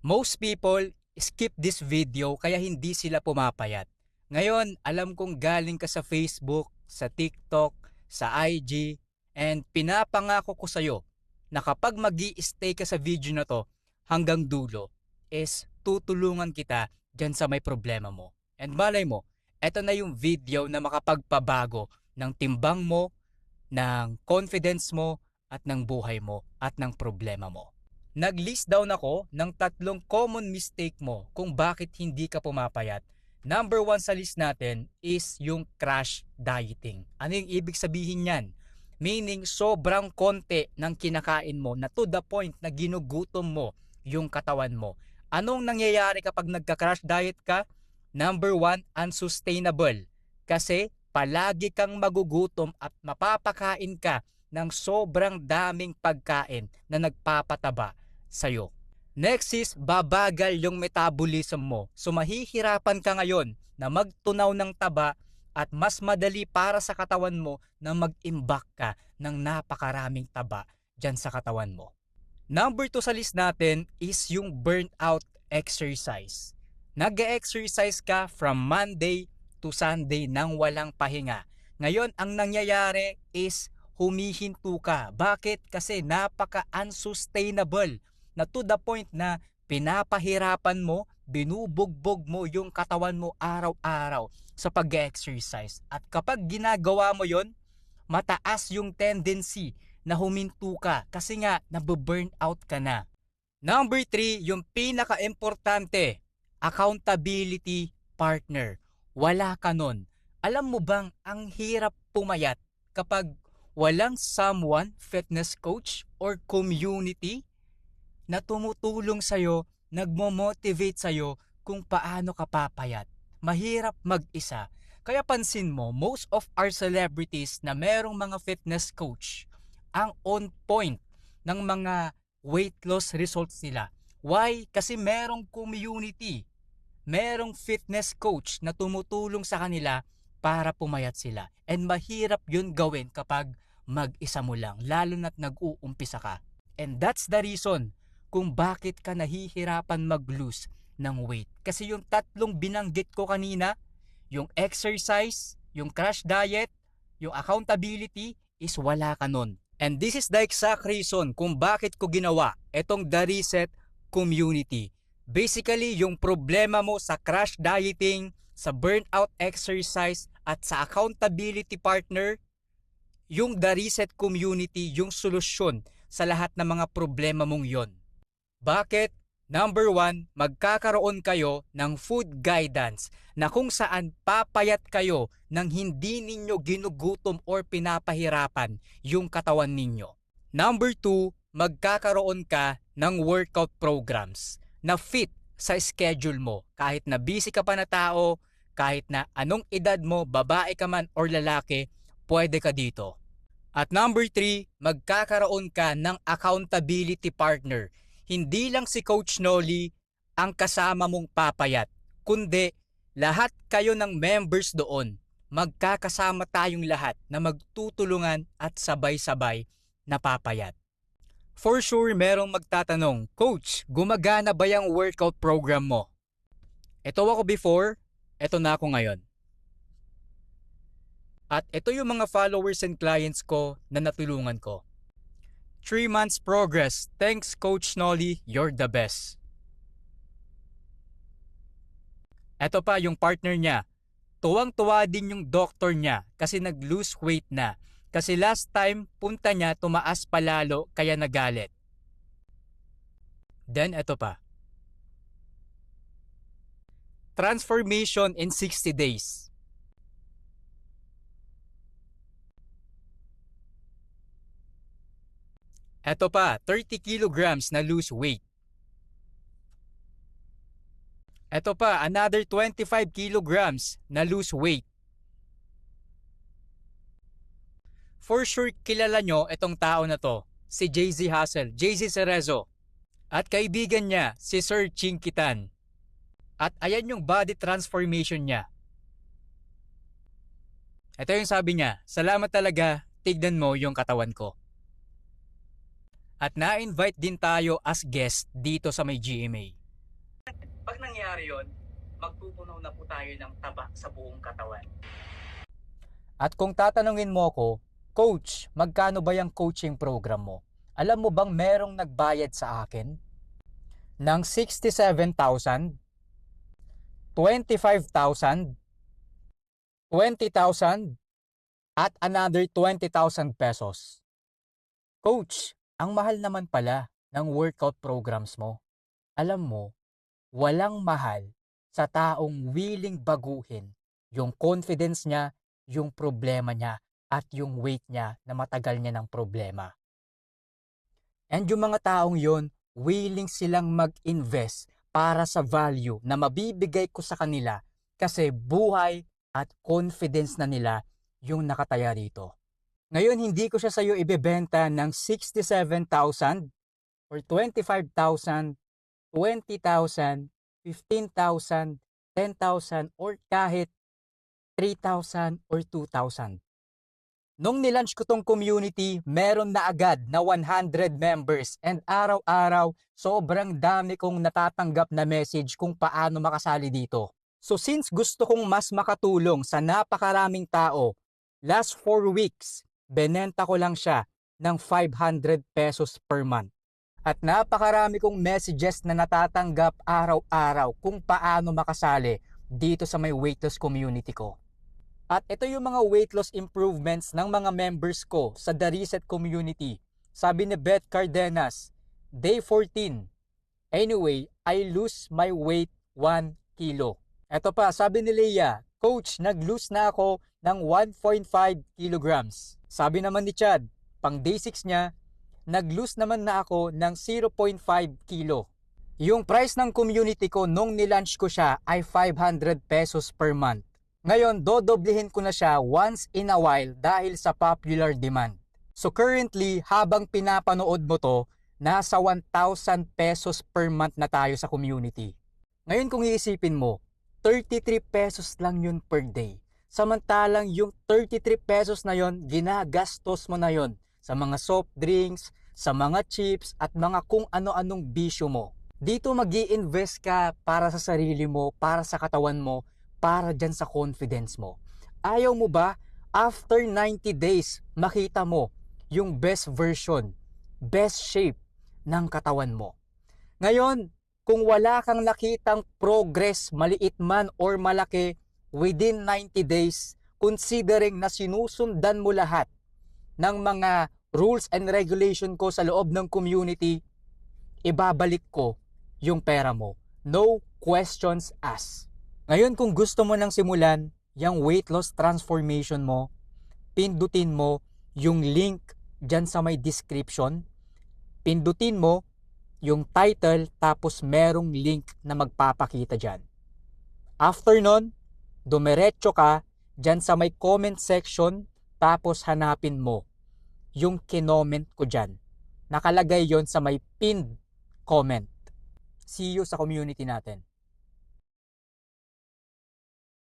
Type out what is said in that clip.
Most people skip this video kaya hindi sila pumapayat. Ngayon, alam kong galing ka sa Facebook, sa TikTok, sa IG, and pinapangako ko sa'yo na kapag magi-stay ka sa video na to hanggang dulo, is tutulungan kita dyan sa may problema mo. And malay mo, eto na yung video na makapagpabago ng timbang mo, ng confidence mo, at ng buhay mo, at ng problema mo. Nag-list down ako ng 3 common mistake mo kung bakit hindi ka pumapayat. Number 1 sa list natin is yung crash dieting. Ano yung ibig sabihin yan? Meaning sobrang konti ng kinakain mo na to the point na ginugutom mo yung katawan mo. Anong nangyayari kapag nagka-crash diet ka? Number 1, unsustainable. Kasi palagi kang magugutom at mapapakain ka ng sobrang daming pagkain na nagpapataba sa'yo. Next is babagal yung metabolism mo. So mahihirapan ka ngayon na magtunaw ng taba at mas madali para sa katawan mo na mag-imbak ka ng napakaraming taba dyan sa katawan mo. Number 2 sa list natin is yung burnout exercise. Nag-exercise ka from Monday to Sunday nang walang pahinga. Ngayon, ang nangyayari is humihinto ka. Bakit? Kasi napaka-unsustainable na to the point na pinapahirapan mo, binubugbog mo yung katawan mo araw-araw sa pag-exercise. At kapag ginagawa mo yon, mataas yung tendency na huminto ka kasi nga nabu-burnout ka na. Number 3, yung pinaka-importante, accountability partner. Wala ka nun. Alam mo bang ang hirap pumayat kapag walang someone, fitness coach or community na tumutulong sa'yo, nagmo-motivate sa'yo kung paano ka papayat. Mahirap mag-isa. Kaya pansin mo, most of our celebrities na merong mga fitness coach ang on point ng mga weight loss results nila. Why? Kasi merong community, merong fitness coach na tumutulong sa kanila para pumayat sila. And mahirap yun gawin kapag mag-isa mo lang, lalo na't nag-uumpisa ka. And that's the reason kung bakit ka nahihirapan mag-lose ng weight. Kasi yung 3 binanggit ko kanina, yung exercise, yung crash diet, yung accountability, is wala ka nun. And this is the exact reason kung bakit ko ginawa itong The Reset Community. Basically, yung problema mo sa crash dieting, sa burnout exercise, at sa accountability partner, yung The Reset Community, yung solusyon sa lahat ng mga problema mong yon. Bakit? Number 1, magkakaroon kayo ng food guidance na kung saan papayat kayo nang hindi ninyo ginugutom or pinapahirapan yung katawan ninyo. Number 2, magkakaroon ka ng workout programs na fit sa schedule mo. Kahit na busy ka pa na tao, kahit na anong edad mo, babae ka man or lalaki, pwede ka dito. At number 3, magkakaroon ka ng accountability partner. Hindi lang si Coach Noli ang kasama mong papayat, kundi lahat kayo ng members doon. Magkakasama tayong lahat na magtutulungan at sabay-sabay na papayat. For sure, merong magtatanong, Coach, gumagana ba yung workout program mo? Ito ako before, ito na ako ngayon. At ito yung mga followers and clients ko na natulungan ko. 3 months progress. Thanks, Coach Noli. You're the best. Ito pa yung partner niya. Tuwang-tuwa din yung doctor niya kasi nag-lose weight na. Kasi last time, punta niya tumaas palalo kaya nagalit. Then ito pa. Transformation in 60 days. Ito pa, 30 kilograms na lose weight. Ito pa, another 25 kilograms na lose weight. For sure, kilala nyo itong tao na to, si JZ Hassel, JZ Cerezo. At kaibigan niya, si Sir Chinkitan. At ayan yung body transformation niya. Ito yung sabi niya, salamat talaga, tignan mo yung katawan ko. At na-invite din tayo as guest dito sa may GMA. mangyayari yon, magtutunaw na po tayo ng taba sa buong katawan. At kung tatanungin mo ako, Coach, magkano ba yung coaching program mo? Alam mo bang merong nagbayad sa akin ng 67,000, 25,000, 20,000, at another 20,000 pesos? Coach, ang mahal naman pala ng workout programs mo. Alam mo, walang mahal sa taong willing baguhin yung confidence niya, yung problema niya, at yung weight niya na matagal niya ng problema. And yung mga taong yon, willing silang mag-invest para sa value na mabibigay ko sa kanila kasi buhay at confidence na nila yung nakataya rito. Ngayon, hindi ko siya sa iyo ibebenta ng 67,000 or 25,000, 20,000, 15,000, 10,000, or kahit 3,000 or 2,000. Nung nilaunch ko tong community, meron na agad na 100 members and araw-araw sobrang dami kong natatanggap na message kung paano makasali dito. So since gusto kong mas makatulong sa napakaraming tao, last 4 weeks, benenta ko lang siya ng 500 pesos per month. At napakarami kong messages na natatanggap araw-araw kung paano makasali dito sa may weight loss community ko. At ito yung mga weight loss improvements ng mga members ko sa The Reset community. Sabi ni Beth Cardenas, Day 14. Anyway, I lose my weight 1 kilo. Ito pa, sabi ni Leia, Coach, nag-lose na ako ng 1.5 kilograms. Sabi naman ni Chad, pang day 6 niya, nag-lose naman na ako ng 0.5 kilo. Yung price ng community ko nung nilaunch ko siya ay 500 pesos per month. Ngayon, dodoblehin ko na siya once in a while dahil sa popular demand. So currently, habang pinapanood mo to, nasa 1,000 pesos per month na tayo sa community. Ngayon kung iisipin mo, 33 pesos lang yun per day. Samantalang yung 33 pesos na yun, ginagastos mo na yun sa mga soft drinks, sa mga chips, at mga kung ano-anong bisyo mo. Dito mag-i-invest ka para sa sarili mo, para sa katawan mo, para dyan sa confidence mo. Ayaw mo ba, after 90 days, makita mo yung best version, best shape ng katawan mo? Ngayon, kung wala kang nakitang progress, maliit man or malaki, within 90 days, considering na sinusundan mo lahat ng mga rules and regulation ko sa loob ng community, ibabalik ko yung pera mo. No questions asked. Ngayon, kung gusto mo nang simulan yung weight loss transformation mo, pindutin mo yung link dyan sa may description. Pindutin mo yung title tapos merong link na magpapakita dyan. After nun, dumiretso ka dyan sa may comment section tapos hanapin mo yung kinoment ko dyan. Nakalagay yon sa may pinned comment. See you sa community natin.